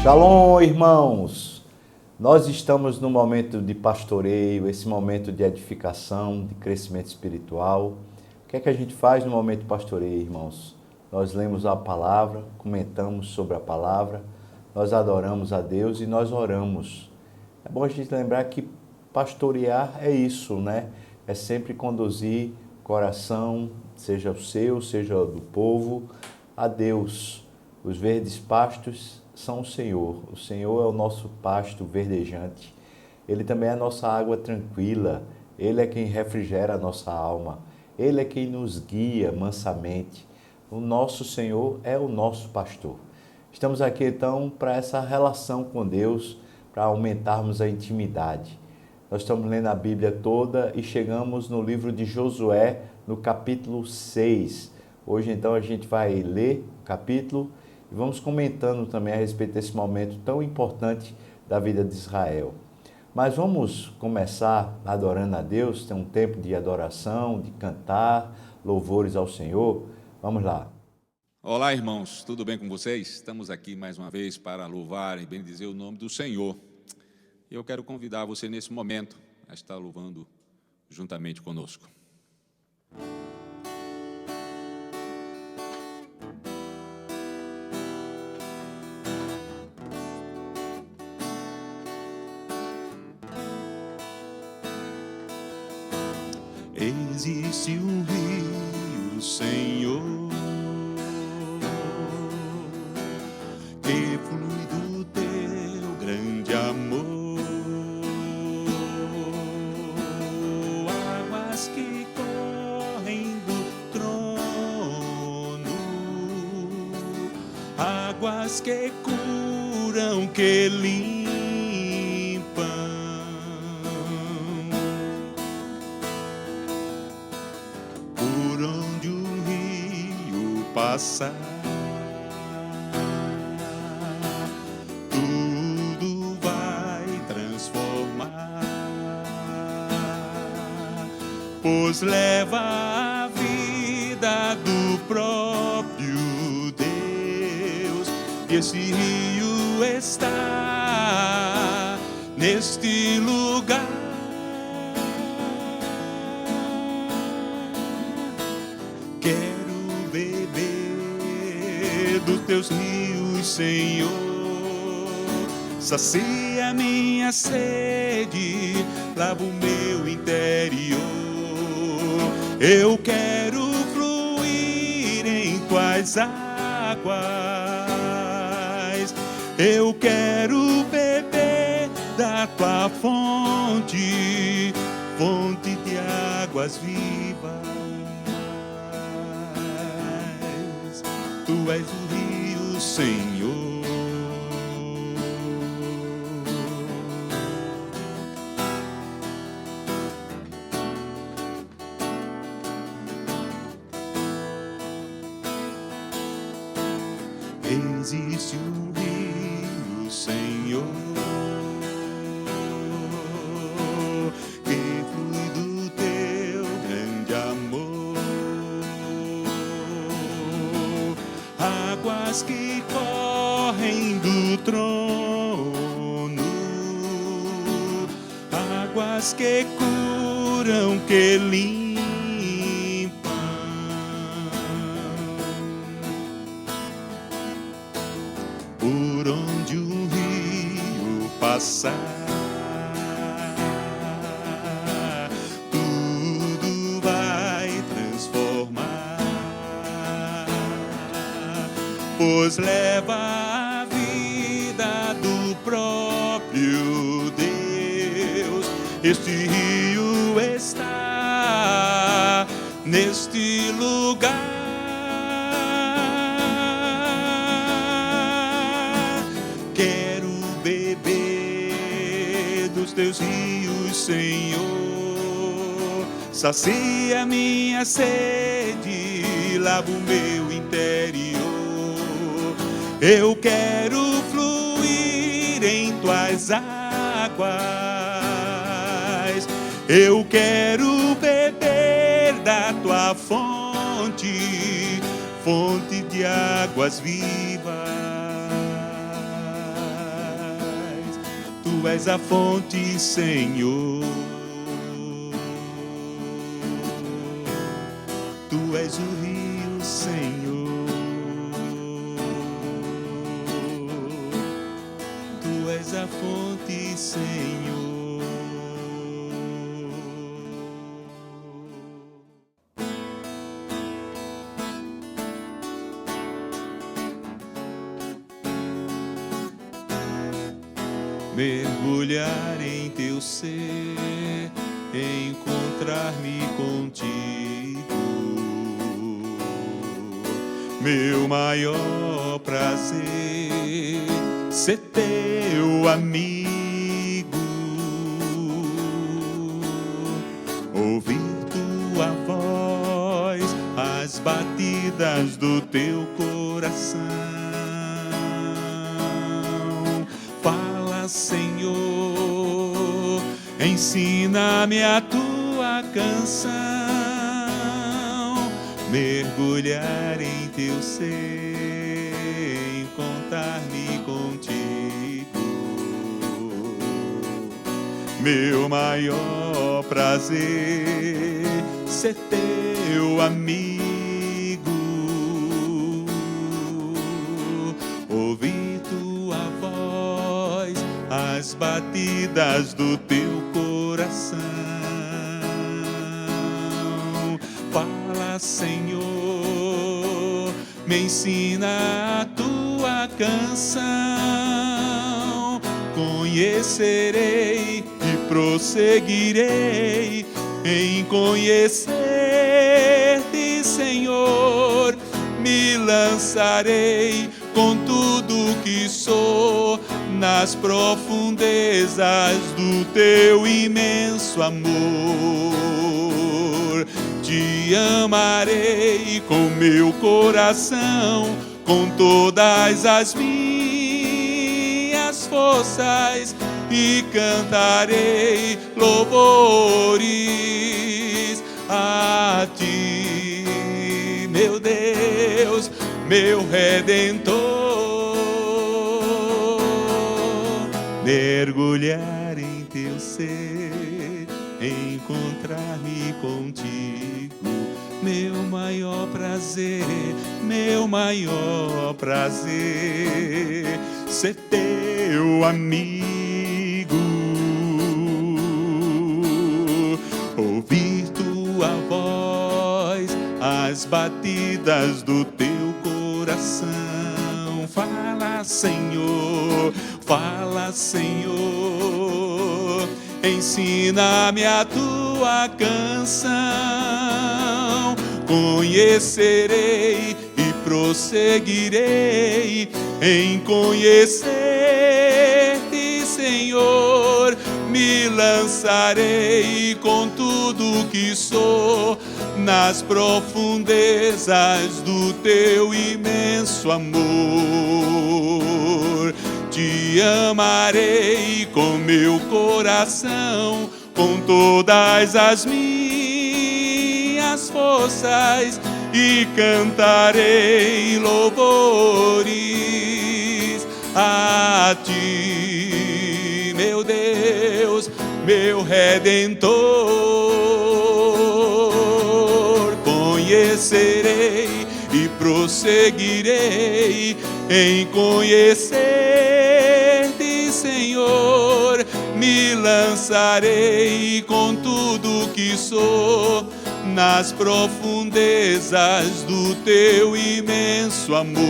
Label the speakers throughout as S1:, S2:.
S1: Shalom, irmãos! Nós estamos no momento de pastoreio, esse momento de edificação, de crescimento espiritual. O que é que a gente faz no momento de pastoreio, irmãos? Nós lemos a palavra, comentamos sobre a palavra, nós adoramos a Deus e nós oramos. É bom a gente lembrar que pastorear é isso, né? É sempre conduzir o coração, seja o seu, seja do povo, a Deus. Os verdes pastos são o Senhor é o nosso pasto verdejante, Ele também é a nossa água tranquila, Ele é quem refrigera a nossa alma, Ele é quem nos guia mansamente, o nosso Senhor é o nosso pastor. Estamos aqui então para essa relação com Deus, para aumentarmos a intimidade. Nós estamos lendo a Bíblia toda e chegamos no livro de Josué, no capítulo 6. Hoje então a gente vai ler o capítulo e vamos comentando também a respeito desse momento tão importante da vida de Israel. Mas vamos começar adorando a Deus, ter um tempo de adoração, de cantar louvores ao Senhor. Vamos lá.
S2: Olá, irmãos, tudo bem com vocês? Estamos aqui mais uma vez para louvar e bendizer o nome do Senhor. Eu quero convidar você nesse momento a estar louvando juntamente conosco.
S3: Existe um rio, Senhor, que flui do teu grande amor, águas que correm do trono, águas que curam, que limpam. Passar, tudo vai transformar, pois leva a vida do próprio Deus, e esse rio está neste lugar. Dos teus rios, Senhor, sacia minha sede, lava o meu interior. Eu quero fluir em tuas águas, eu quero beber da tua fonte, fonte de águas vivas. Tu és o rio, Senhor. Existe um rio, Senhor, que flui do teu grande amor, águas que correm do trono, águas que curam, que limpam. Por onde um rio passar, tudo vai transformar, pois leva a vida do próprio Deus. Este rio está neste lugar. Quero beber dos teus rios, Senhor, sacia minha sede, lava o meu interior. Eu quero fluir em tuas águas, eu quero beber da tua fonte fonte de águas vivas. Tu és a fonte, Senhor. Tu és o rio, Senhor. Tu és a fonte, Senhor. Mergulhar em teu ser, encontrar-me contigo. Meu maior prazer, ser teu amigo. Ouvir tua voz, as batidas do teu coração. Senhor, ensina-me a tua canção, mergulhar em teu ser, encontrar-me contigo. Meu maior prazer, ser teu amigo. Ouvir tua voz, as batidas do teu coração. Fala, Senhor, me ensina a tua canção. Conhecerei e prosseguirei em conhecer-te, Senhor. Me lançarei com tudo que sou nas profundezas do teu imenso amor. Te amarei com meu coração, com todas as minhas forças, e cantarei louvores a ti, meu Deus, meu Redentor. Mergulhar em teu ser, encontrar-me contigo. Meu maior prazer, meu maior prazer, ser teu amigo. Ouvir tua voz, as batidas do teu coração. Fala, Senhor, fala, Senhor, ensina-me a tua canção. Conhecerei e prosseguirei em conhecer-te, Senhor. Me lançarei com tudo que sou nas profundezas do teu imenso amor. Te amarei com meu coração, com todas as minhas forças, e cantarei louvores a ti, meu Deus, meu Redentor. Conhecerei e prosseguirei em conhecer-te, Senhor. Me lançarei com tudo que sou nas profundezas do teu imenso amor.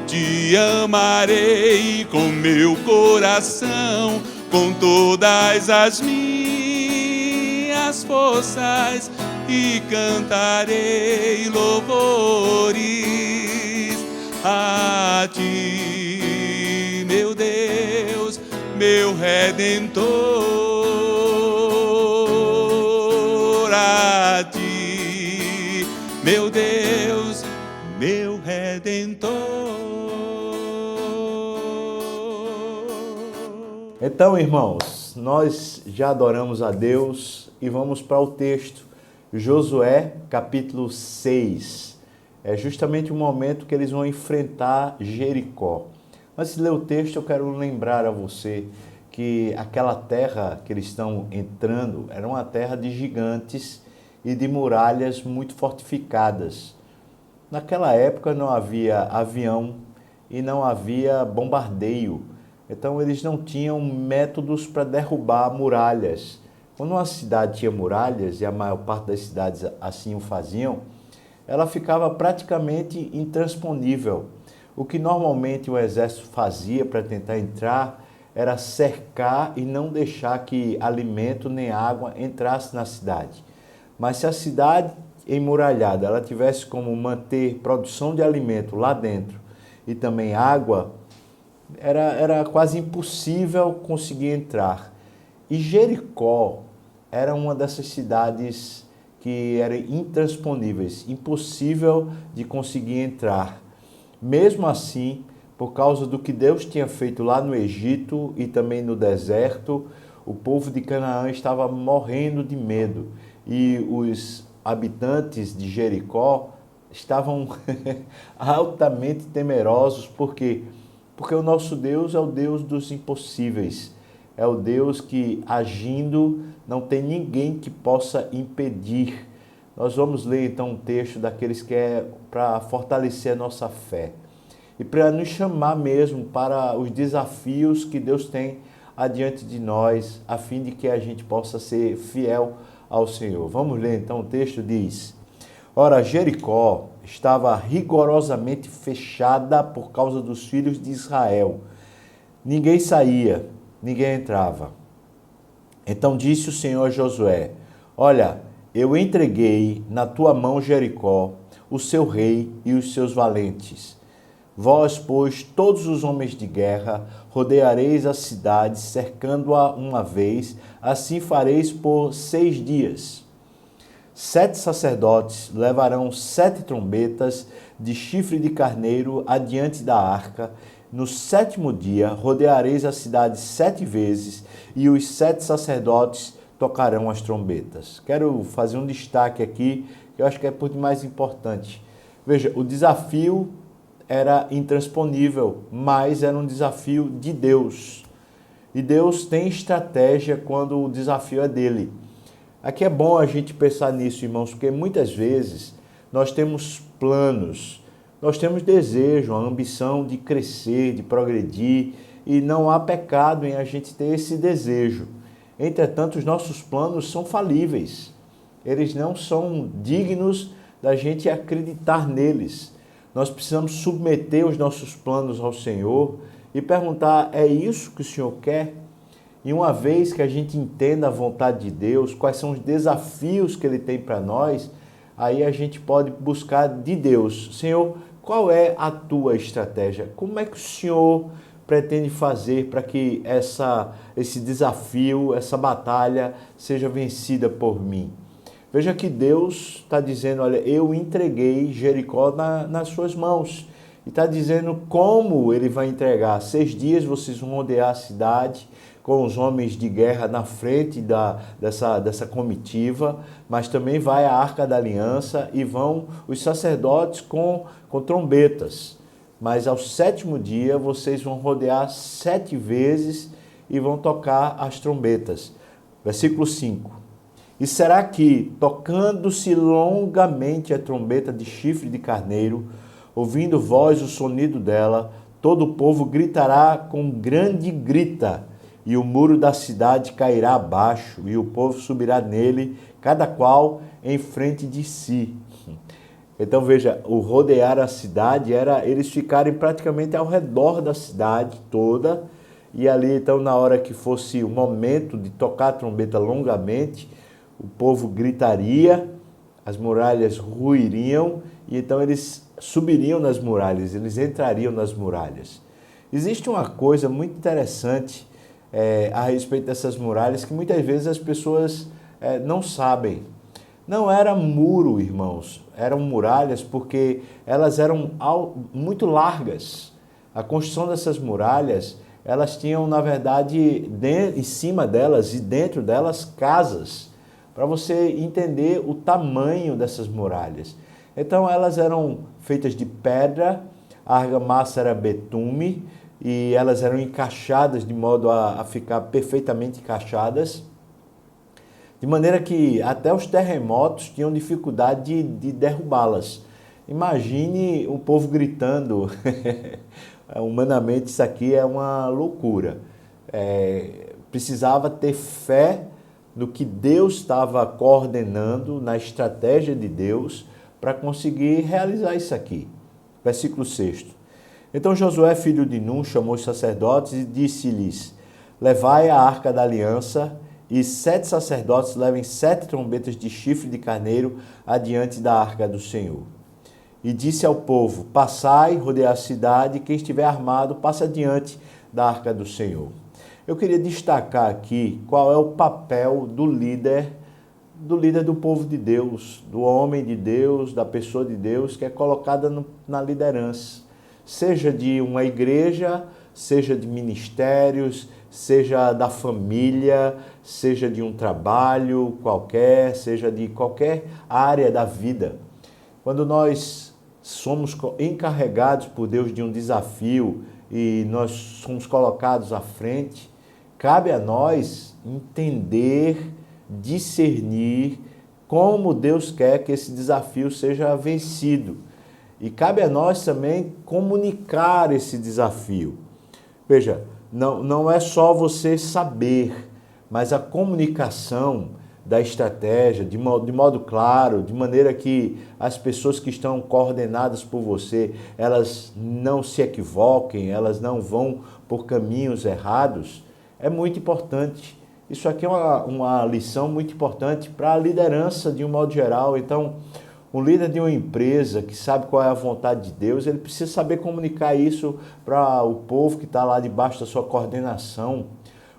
S3: Te amarei com meu coração, com todas as minhas forças, e cantarei louvores a ti, meu Deus, meu Redentor. A ti, meu Deus, meu Redentor.
S1: Então, irmãos, nós já adoramos a Deus e vamos para o texto. Josué, capítulo 6. É justamente o momento que eles vão enfrentar Jericó. Antes de ler o texto, eu quero lembrar a você que aquela terra que eles estão entrando era uma terra de gigantes e de muralhas muito fortificadas. Naquela época não havia avião e não havia bombardeio, então eles não tinham métodos para derrubar muralhas. Quando uma cidade tinha muralhas, e a maior parte das cidades assim o faziam, ela ficava praticamente intransponível. O que normalmente o exército fazia para tentar entrar era cercar e não deixar que alimento nem água entrasse na cidade. Mas se a cidade emuralhada ela tivesse como manter produção de alimento lá dentro e também água, era quase impossível conseguir entrar. E Jericó era uma dessas cidades que eram intransponíveis, impossível de conseguir entrar. Mesmo assim, por causa do que Deus tinha feito lá no Egito e também no deserto, o povo de Canaã estava morrendo de medo e os habitantes de Jericó estavam altamente temerosos. Por quê? Porque o nosso Deus é o Deus dos impossíveis. É o Deus que, agindo, não tem ninguém que possa impedir. Nós vamos ler então um texto daqueles que é para fortalecer a nossa fé e para nos chamar mesmo para os desafios que Deus tem adiante de nós, a fim de que a gente possa ser fiel ao Senhor. Vamos ler então, o texto diz: Ora, Jericó estava rigorosamente fechada por causa dos filhos de Israel. Ninguém saía, ninguém entrava. Então disse o Senhor a Josué: Olha, eu entreguei na tua mão Jericó, o seu rei e os seus valentes. Vós, pois, todos os homens de guerra, rodeareis a cidade, cercando-a uma vez, assim fareis por 6 dias. 7 sacerdotes levarão 7 trombetas de chifre de carneiro adiante da arca. No 7º dia, rodeareis a cidade 7 vezes, e os 7 sacerdotes tocarão as trombetas. Quero fazer um destaque aqui, que eu acho que é por demais importante. Veja, o desafio era intransponível, mas era um desafio de Deus. E Deus tem estratégia quando o desafio é dele. Aqui é bom a gente pensar nisso, irmãos, porque muitas vezes nós temos planos, nós temos desejo, a ambição de crescer, de progredir, e não há pecado em a gente ter esse desejo. Entretanto, os nossos planos são falíveis. Eles não são dignos da gente acreditar neles. Nós precisamos submeter os nossos planos ao Senhor e perguntar: é isso que o Senhor quer? E uma vez que a gente entenda a vontade de Deus, quais são os desafios que Ele tem para nós, aí a gente pode buscar de Deus: Senhor, qual é a tua estratégia? Como é que o Senhor pretende fazer para que esse desafio, essa batalha seja vencida por mim? Veja que Deus está dizendo: olha, eu entreguei Jericó nas suas mãos. E está dizendo como Ele vai entregar. 6 dias vocês vão rodear a cidade com os homens de guerra na frente dessa comitiva, mas também vai a Arca da Aliança e vão os sacerdotes com trombetas. Mas ao 7º dia vocês vão rodear 7 vezes e vão tocar as trombetas. Versículo 5. E será que, tocando-se longamente a trombeta de chifre de carneiro, ouvindo vós o sonido dela, todo o povo gritará com grande grita, e o muro da cidade cairá abaixo, e o povo subirá nele, cada qual em frente de si. Então veja, o rodear a cidade era eles ficarem praticamente ao redor da cidade toda, e ali então na hora que fosse o momento de tocar a trombeta longamente, o povo gritaria, as muralhas ruiriam, e então eles subiriam nas muralhas, eles entrariam nas muralhas. Existe uma coisa muito interessante a respeito dessas muralhas que muitas vezes as pessoas não sabem. Não era muro, irmãos, eram muralhas porque elas eram muito largas. A construção dessas muralhas, elas tinham, na verdade, em cima delas e dentro delas, casas, para você entender o tamanho dessas muralhas. Então elas eram feitas de pedra, a argamassa era betume e elas eram encaixadas de modo a ficar perfeitamente encaixadas, de maneira que até os terremotos tinham dificuldade de derrubá-las. Imagine o povo gritando, humanamente isso aqui é uma loucura. Precisava ter fé no que Deus estava coordenando, na estratégia de Deus, para conseguir realizar isso aqui. Versículo 6. Então Josué, filho de Nun, chamou os sacerdotes e disse-lhes: levai a arca da aliança, e 7 sacerdotes levem 7 trombetas de chifre de carneiro adiante da arca do Senhor. E disse ao povo: passai, rodeai a cidade, e quem estiver armado, passe adiante da arca do Senhor. Eu queria destacar aqui qual é o papel do líder do povo de Deus, do homem de Deus, da pessoa de Deus que é colocada na liderança, seja de uma igreja, seja de ministérios, seja da família, seja de um trabalho qualquer, seja de qualquer área da vida. Quando nós somos encarregados por Deus de um desafio e nós somos colocados à frente, cabe a nós entender, discernir como Deus quer que esse desafio seja vencido. E cabe a nós também comunicar esse desafio. Veja, não é só você saber, mas a comunicação da estratégia de modo claro, de maneira que as pessoas que estão coordenadas por você, elas não se equivoquem, elas não vão por caminhos errados, é muito importante. Isso aqui é uma lição muito importante para a liderança de um modo geral. Então, o líder de uma empresa que sabe qual é a vontade de Deus, ele precisa saber comunicar isso para o povo que está lá debaixo da sua coordenação.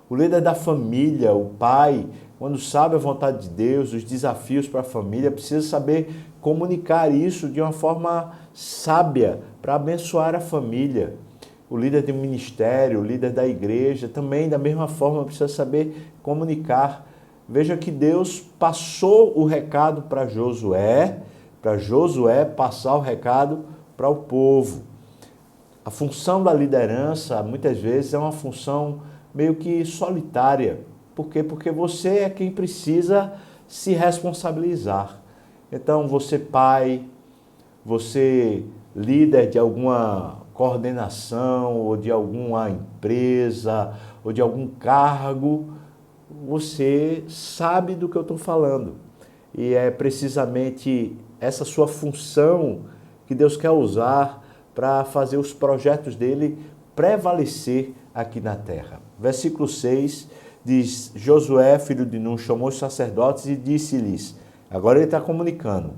S1: O líder da família, o pai, quando sabe a vontade de Deus, os desafios para a família, precisa saber comunicar isso de uma forma sábia para abençoar a família. O líder de um ministério, o líder da igreja, também da mesma forma precisa saber comunicar. Veja que Deus passou o recado para Josué passar o recado para o povo. A função da liderança, muitas vezes, é uma função meio que solitária. Por quê? Porque você é quem precisa se responsabilizar. Então, você pai, você líder de alguma coordenação, ou de alguma empresa, ou de algum cargo, você sabe do que eu estou falando. E é precisamente essa sua função que Deus quer usar para fazer os projetos dele prevalecer aqui na terra. Versículo 6 diz: Josué, filho de Nun, chamou os sacerdotes e disse-lhes, agora ele está comunicando,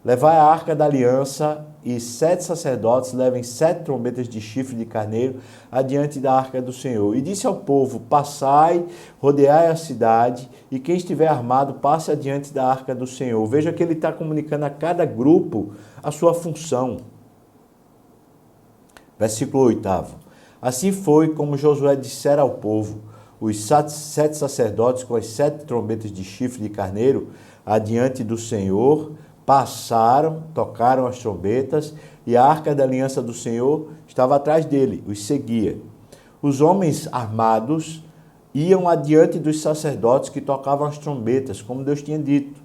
S1: levai a arca da aliança e 7 sacerdotes levem 7 trombetas de chifre de carneiro adiante da arca do Senhor. E disse ao povo, passai, rodeai a cidade, e quem estiver armado, passe adiante da arca do Senhor. Veja que ele está comunicando a cada grupo a sua função. Versículo 8. Assim foi como Josué dissera ao povo, os 7 sacerdotes com as 7 trombetas de chifre de carneiro adiante do Senhor, passaram, tocaram as trombetas, e a arca da aliança do Senhor estava atrás dele, os seguia. Os homens armados iam adiante dos sacerdotes que tocavam as trombetas, como Deus tinha dito.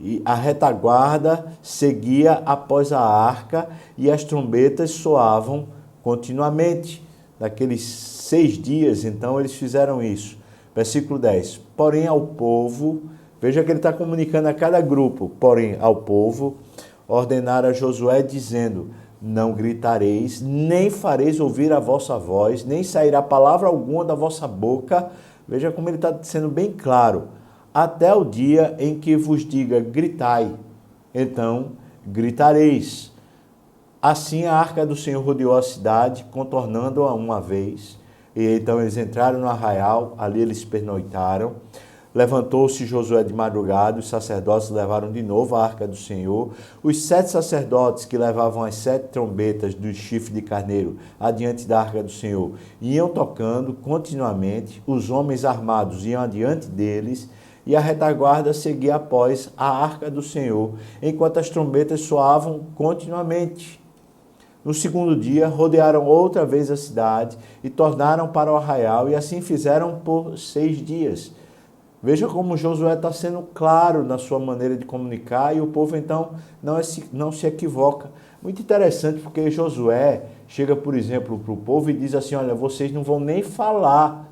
S1: E a retaguarda seguia após a arca, e as trombetas soavam continuamente. Naqueles 6 dias, então, eles fizeram isso. Versículo 10. Porém, ao povo... Veja que ele está comunicando a cada grupo, porém ao povo, ordenara a Josué dizendo, não gritareis, nem fareis ouvir a vossa voz, nem sairá palavra alguma da vossa boca. Veja como ele está sendo bem claro, até o dia em que vos diga, gritai, então gritareis. Assim a arca do Senhor rodeou a cidade, contornando-a uma vez, e então eles entraram no arraial, ali eles pernoitaram. Levantou-se Josué de madrugada, os sacerdotes levaram de novo a arca do Senhor. Os 7 sacerdotes que levavam as 7 trombetas do chifre de carneiro adiante da arca do Senhor iam tocando continuamente, os homens armados iam adiante deles, e a retaguarda seguia após a arca do Senhor, enquanto as trombetas soavam continuamente. No segundo dia, rodearam outra vez a cidade e tornaram para o arraial, e assim fizeram por 6 dias. Veja como Josué está sendo claro na sua maneira de comunicar, e o povo então não se equivoca. Muito interessante, porque Josué chega, por exemplo, para o povo e diz assim: olha, vocês não vão nem falar.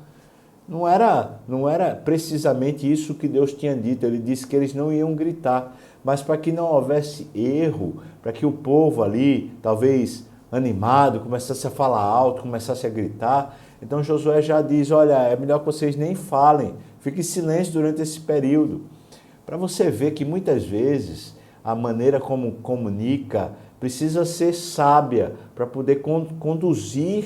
S1: Não era precisamente isso que Deus tinha dito. Ele disse que eles não iam gritar, mas para que não houvesse erro, para que o povo ali, talvez animado, começasse a falar alto, começasse a gritar. Então Josué já diz: olha, é melhor que vocês nem falem, fiquem em silêncio durante esse período. Para você ver que muitas vezes a maneira como comunica precisa ser sábia para poder conduzir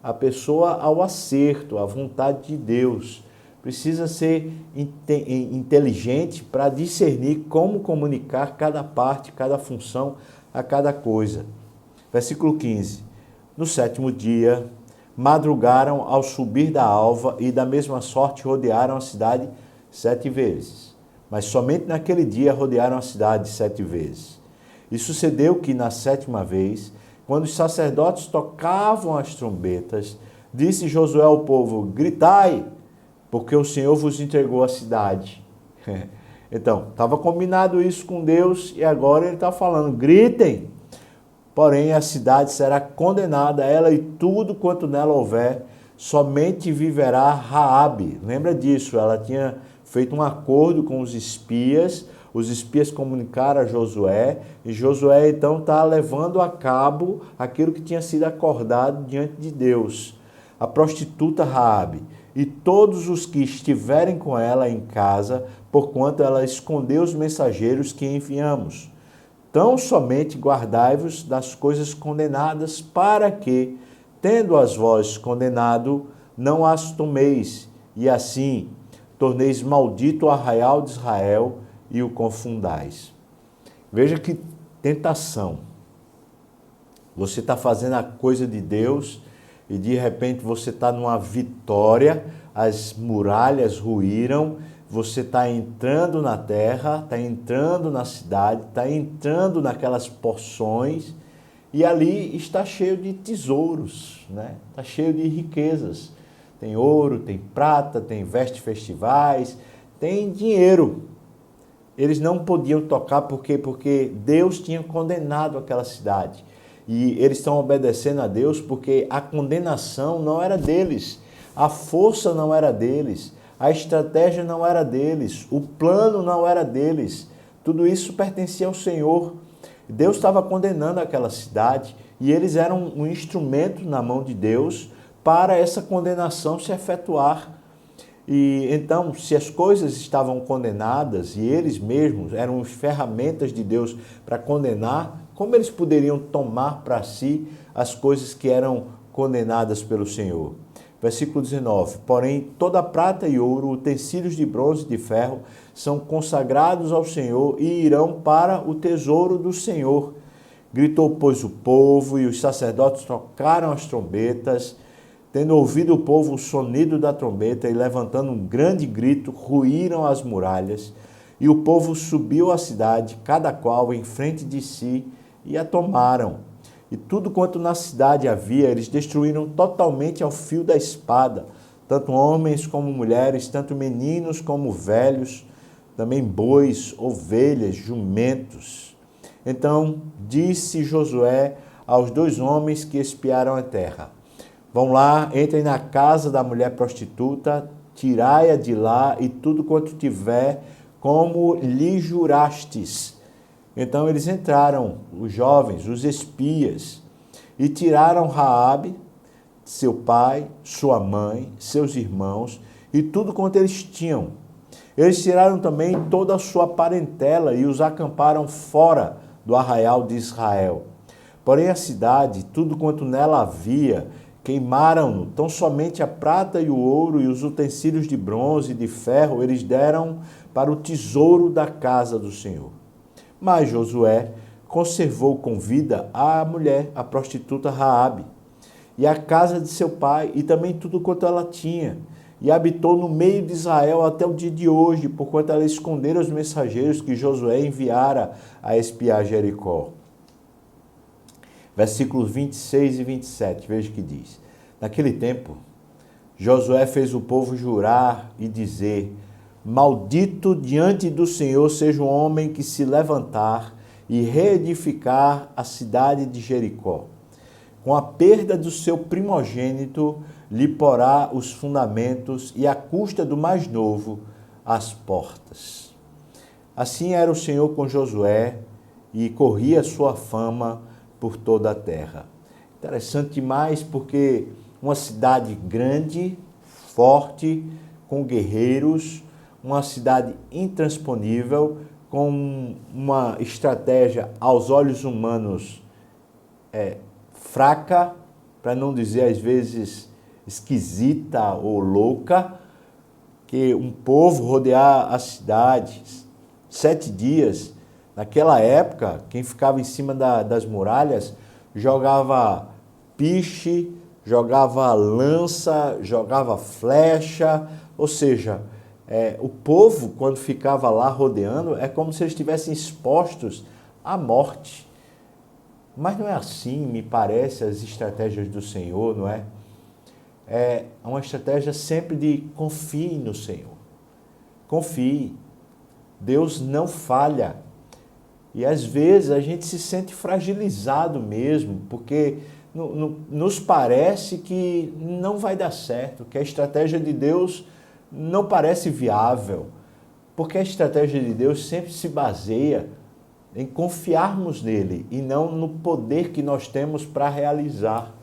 S1: a pessoa ao acerto, à vontade de Deus. Precisa ser inteligente para discernir como comunicar cada parte, cada função, a cada coisa. Versículo 15. No 7º dia, madrugaram ao subir da alva e da mesma sorte rodearam a cidade 7 vezes. Mas somente naquele dia rodearam a cidade 7 vezes. E sucedeu que na 7ª vez, quando os sacerdotes tocavam as trombetas, disse Josué ao povo: gritai, porque o Senhor vos entregou a cidade. Então, estava combinado isso com Deus e agora ele está falando: gritem. Porém, a cidade será condenada, ela e tudo quanto nela houver, somente viverá Raabe. Lembra disso, ela tinha feito um acordo com os espias comunicaram a Josué, e Josué então está levando a cabo aquilo que tinha sido acordado diante de Deus. A prostituta Raabe e todos os que estiverem com ela em casa, porquanto ela escondeu os mensageiros que enviamos. Tão somente guardai-vos das coisas condenadas, para que, tendo-as vós condenado, não as tomeis, e assim torneis maldito o arraial de Israel e o confundais. Veja que tentação. Você está fazendo a coisa de Deus e de repente você está numa vitória, as muralhas ruíram, você está entrando na terra, está entrando na cidade, está entrando naquelas porções e ali está cheio de tesouros, né? Está cheio de riquezas. Tem ouro, tem prata, tem vestes festivais, tem dinheiro. Eles não podiam tocar porque Deus tinha condenado aquela cidade. E eles estão obedecendo a Deus porque a condenação não era deles, a força não era deles, a estratégia não era deles, o plano não era deles. Tudo isso pertencia ao Senhor. Deus estava condenando aquela cidade e eles eram um instrumento na mão de Deus para essa condenação se efetuar. E então, se as coisas estavam condenadas e eles mesmos eram ferramentas de Deus para condenar, como eles poderiam tomar para si as coisas que eram condenadas pelo Senhor? Versículo 19. Porém, toda prata e ouro, utensílios de bronze e de ferro, são consagrados ao Senhor e irão para o tesouro do Senhor. Gritou, pois, o povo, e os sacerdotes tocaram as trombetas. Tendo ouvido o povo o sonido da trombeta e levantando um grande grito, ruíram as muralhas, e o povo subiu à cidade, cada qual em frente de si, e a tomaram. E tudo quanto na cidade havia, eles destruíram totalmente ao fio da espada, tanto homens como mulheres, tanto meninos como velhos, também bois, ovelhas, jumentos. Então disse Josué aos 2 homens que espiaram a terra: vão lá, entrem na casa da mulher prostituta, tirai-a de lá e tudo quanto tiver, como lhe jurastes. Então eles entraram, os jovens, os espias, e tiraram Raabe, seu pai, sua mãe, seus irmãos e tudo quanto eles tinham. Eles tiraram também toda a sua parentela e os acamparam fora do arraial de Israel. Porém a cidade, tudo quanto nela havia, queimaram-no. Tão somente a prata e o ouro e os utensílios de bronze e de ferro eles deram para o tesouro da casa do Senhor. Mas Josué conservou com vida a mulher, a prostituta Raabe, e a casa de seu pai, e também tudo quanto ela tinha. e habitou no meio de Israel até o dia de hoje, porquanto ela esconderam os mensageiros que Josué enviara a espiar Jericó. Versículos 26 e 27, veja o que diz. Naquele tempo, Josué fez o povo jurar e dizer: maldito diante do Senhor seja o homem que se levantar e reedificar a cidade de Jericó. Com a perda do seu primogênito, lhe porá os fundamentos e à custa do mais novo, as portas. Assim era o Senhor com Josué e corria sua fama por toda a terra. Interessante demais porque uma cidade grande, forte, com guerreiros, uma cidade intransponível, com uma estratégia aos olhos humanos fraca, para não dizer às vezes esquisita ou louca, que um povo rodear a cidade 7 dias. Naquela época, quem ficava em cima das muralhas jogava piche, jogava lança, jogava flecha, ou seja, o povo, quando ficava lá rodeando, é como se eles estivessem expostos à morte. Mas não é assim, me parece, as estratégias do Senhor, não é? É uma estratégia sempre de confie no Senhor. Confie. Deus não falha. E às vezes a gente se sente fragilizado mesmo, porque nos parece que não vai dar certo, que a estratégia de Deus não parece viável, porque a estratégia de Deus sempre se baseia em confiarmos nele e não no poder que nós temos para realizar.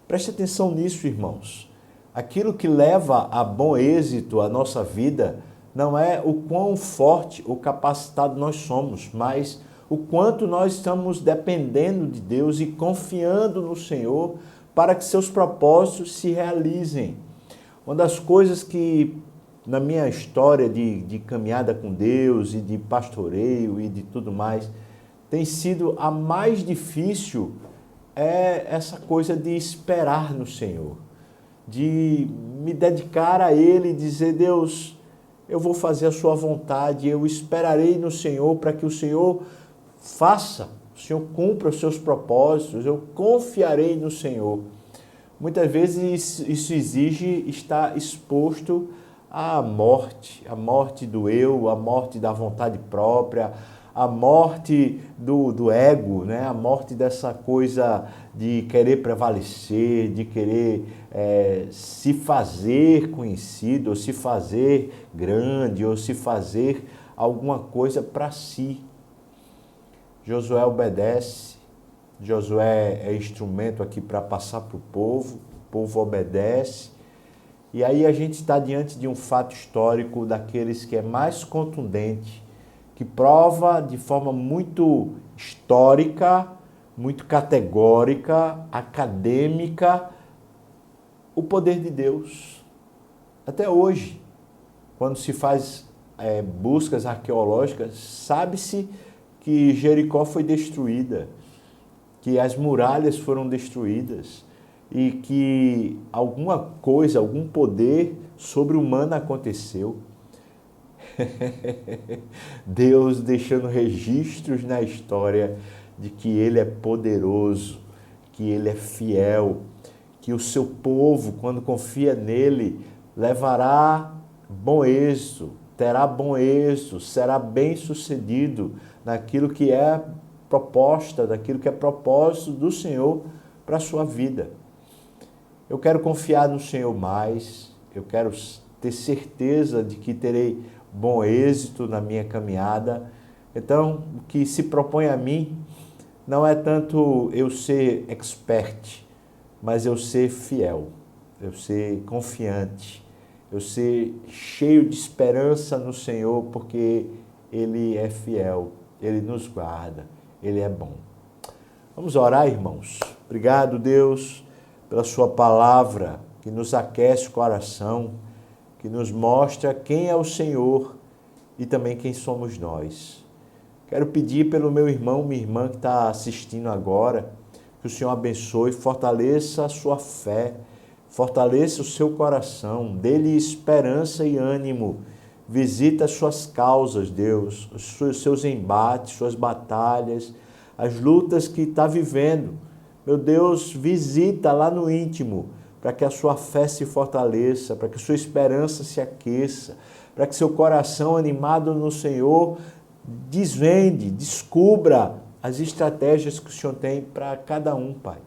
S1: Preste atenção nisso, irmãos. Aquilo que leva a bom êxito a nossa vida não é o quão forte ou capacitado nós somos, mas o quanto nós estamos dependendo de Deus e confiando no Senhor para que seus propósitos se realizem. Uma das coisas que na minha história de caminhada com Deus e de pastoreio e de tudo mais, tem sido a mais difícil é essa coisa de esperar no Senhor, de me dedicar a Ele e dizer: Deus, eu vou fazer a sua vontade, eu esperarei no Senhor para que o Senhor faça, o Senhor cumpra os seus propósitos, eu confiarei no Senhor. Muitas vezes isso exige estar exposto à morte do eu, à morte da vontade própria, a morte do ego, né? A morte dessa coisa de querer prevalecer, de querer se fazer conhecido, ou se fazer grande, ou se fazer alguma coisa para si. Josué obedece, Josué é instrumento aqui para passar para o povo obedece, e aí a gente está diante de um fato histórico daqueles que é mais contundente, que prova de forma muito histórica, muito categórica, acadêmica, o poder de Deus. Até hoje, quando se faz buscas arqueológicas, sabe-se que Jericó foi destruída, que as muralhas foram destruídas e que alguma coisa, algum poder sobre-humano aconteceu. Deus deixando registros na história de que Ele é poderoso, que Ele é fiel, que o seu povo, quando confia nele, levará bom êxito, terá bom êxito, será bem sucedido naquilo que é proposta, daquilo que é propósito do Senhor para a sua vida. Eu quero confiar no Senhor mais, eu quero ter certeza de que terei bom êxito na minha caminhada. Então, o que se propõe a mim não é tanto eu ser expert, mas eu ser fiel, eu ser confiante, eu ser cheio de esperança no Senhor, porque Ele é fiel, Ele nos guarda, Ele é bom. Vamos orar, irmãos. Obrigado, Deus, pela sua palavra que nos aquece o coração, que nos mostra quem é o Senhor e também quem somos nós. Quero pedir pelo meu irmão, minha irmã que está assistindo agora, que o Senhor abençoe, fortaleça a sua fé, Fortaleça o seu coração, dê-lhe esperança e ânimo. Visita as suas causas, Deus, os seus embates, suas batalhas, as lutas que está vivendo. Meu Deus, visita lá no íntimo, para que a sua fé se fortaleça, para que a sua esperança se aqueça, para que seu coração animado no Senhor desvende, descubra as estratégias que o Senhor tem para cada um, Pai.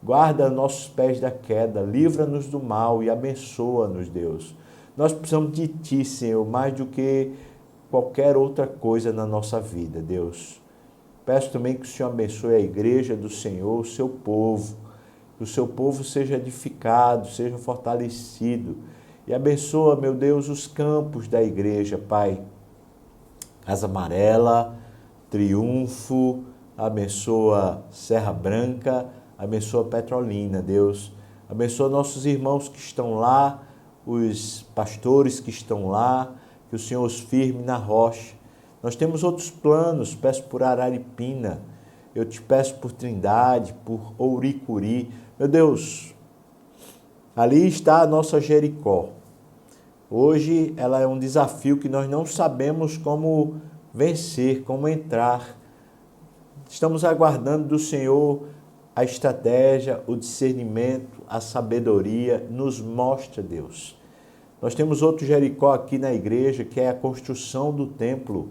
S1: Guarda nossos pés da queda, livra-nos do mal e abençoa-nos, Deus. Nós precisamos de Ti, Senhor, mais do que qualquer outra coisa na nossa vida, Deus. Peço também que o Senhor abençoe a igreja do Senhor, o seu povo, que o seu povo seja edificado, seja fortalecido. E abençoa, meu Deus, os campos da igreja, Pai. Casa Amarela, Triunfo, abençoa Serra Branca, abençoa Petrolina, Deus. Abençoa nossos irmãos que estão lá, os pastores que estão lá, que o Senhor os firme na rocha. Nós temos outros planos, peço por Araripina, eu te peço por Trindade, por Ouricuri. Meu Deus, ali está a nossa Jericó. Hoje ela é um desafio que nós não sabemos como vencer, como entrar. Estamos aguardando do Senhor a estratégia, o discernimento, a sabedoria. Nos mostra, Deus. Nós temos outro Jericó aqui na igreja, que é a construção do templo.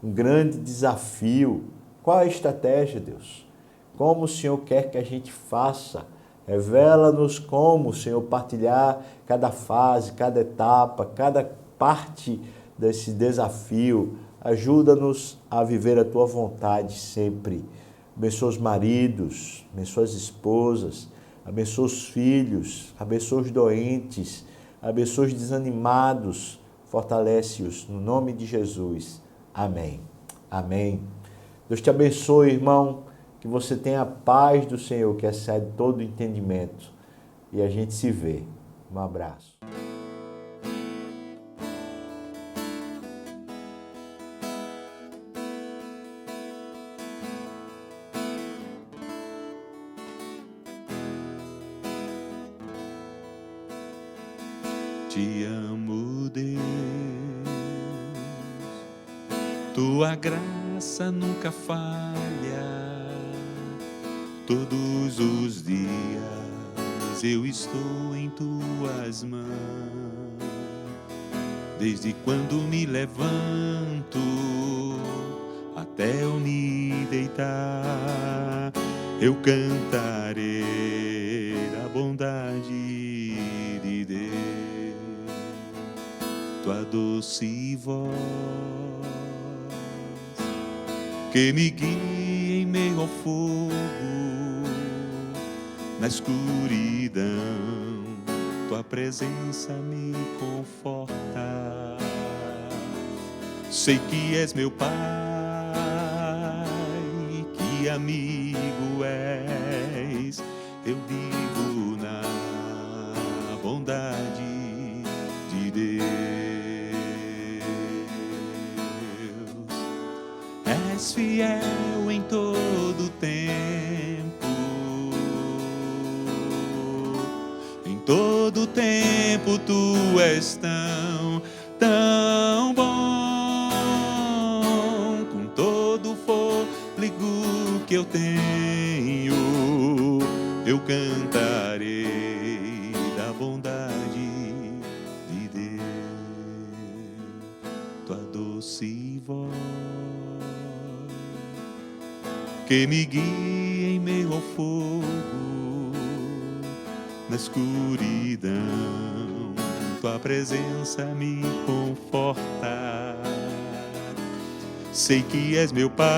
S1: Um grande desafio. Qual a estratégia, Deus? Como o Senhor quer que a gente faça? Revela-nos como, Senhor, partilhar cada fase, cada etapa, cada parte desse desafio. Ajuda-nos a viver a Tua vontade sempre. Abençoa os maridos, abençoa as esposas, abençoa os filhos, abençoa os doentes, abençoa os desanimados, fortalece-os no nome de Jesus. Amém. Amém. Deus te abençoe, irmão, que você tenha a paz do Senhor, que excede todo entendimento. E a gente se vê. Um abraço.
S3: Te amo, Deus, Tua graça nunca falha. Todos os dias eu estou em Tuas mãos. Desde quando me levanto até eu me deitar, eu cantarei da bondade de Deus. Tua doce voz que me guia em meio ao fogo, na escuridão, Tua presença me conforta. Sei que és meu Pai, que amigo és. Eu vivo na bondade de Deus. És fiel em todo tempo. Em todo tempo Tu és tão bom. Com todo o fôlego que eu tenho, eu cantarei da bondade de Deus. Tua doce voz que me guia em meio ao fogo, na escuridão, Tua presença me conforta. Sei que és meu Pai,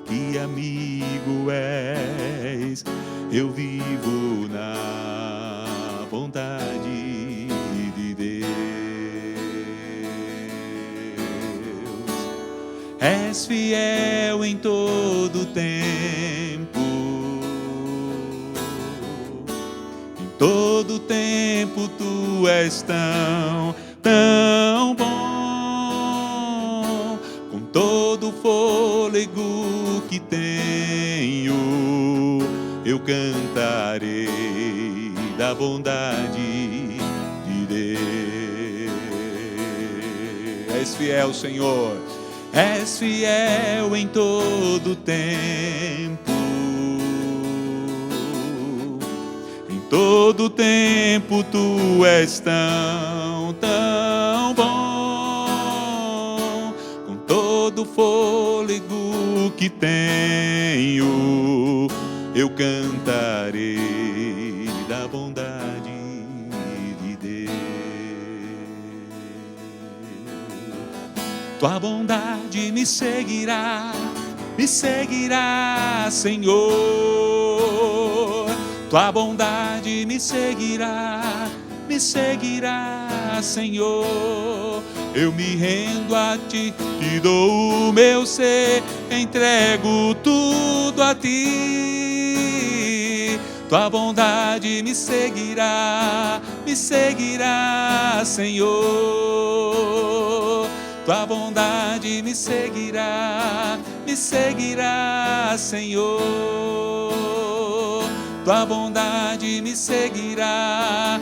S3: que amigo és. Eu vivo na bondade de Deus. És fiel em todo tempo. Em todo tempo Tu és tão bom. Com todo o fôlego que tenho, eu cantarei da bondade de Deus.
S2: És fiel, Senhor.
S3: És fiel em todo tempo. Em todo tempo tu és tão, tão bom. Com todo fôlego que tenho, eu cantarei da bondade de Deus. Tua bondade me seguirá, Senhor. Tua bondade me seguirá, Senhor. Eu me rendo a ti, te dou o meu ser, entrego tudo a ti. Tua bondade me seguirá, Senhor. Tua bondade me seguirá, Senhor. Tua bondade me seguirá,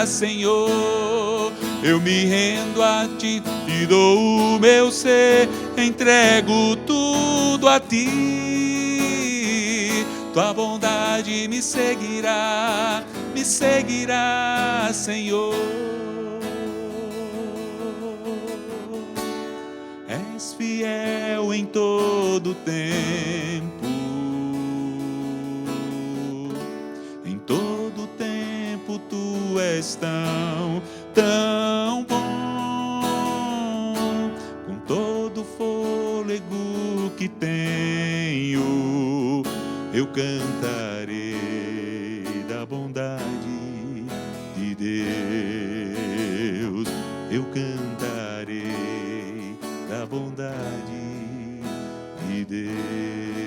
S3: Senhor. Eu me rendo a ti, te dou o meu ser, entrego tudo a ti. Tua bondade me seguirá, Senhor. És fiel em todo tempo. Em todo tempo tu és tão, tão bom. Com todo fôlego que tenho, eu cantarei da bondade de Deus. Eu cantarei da bondade de Deus.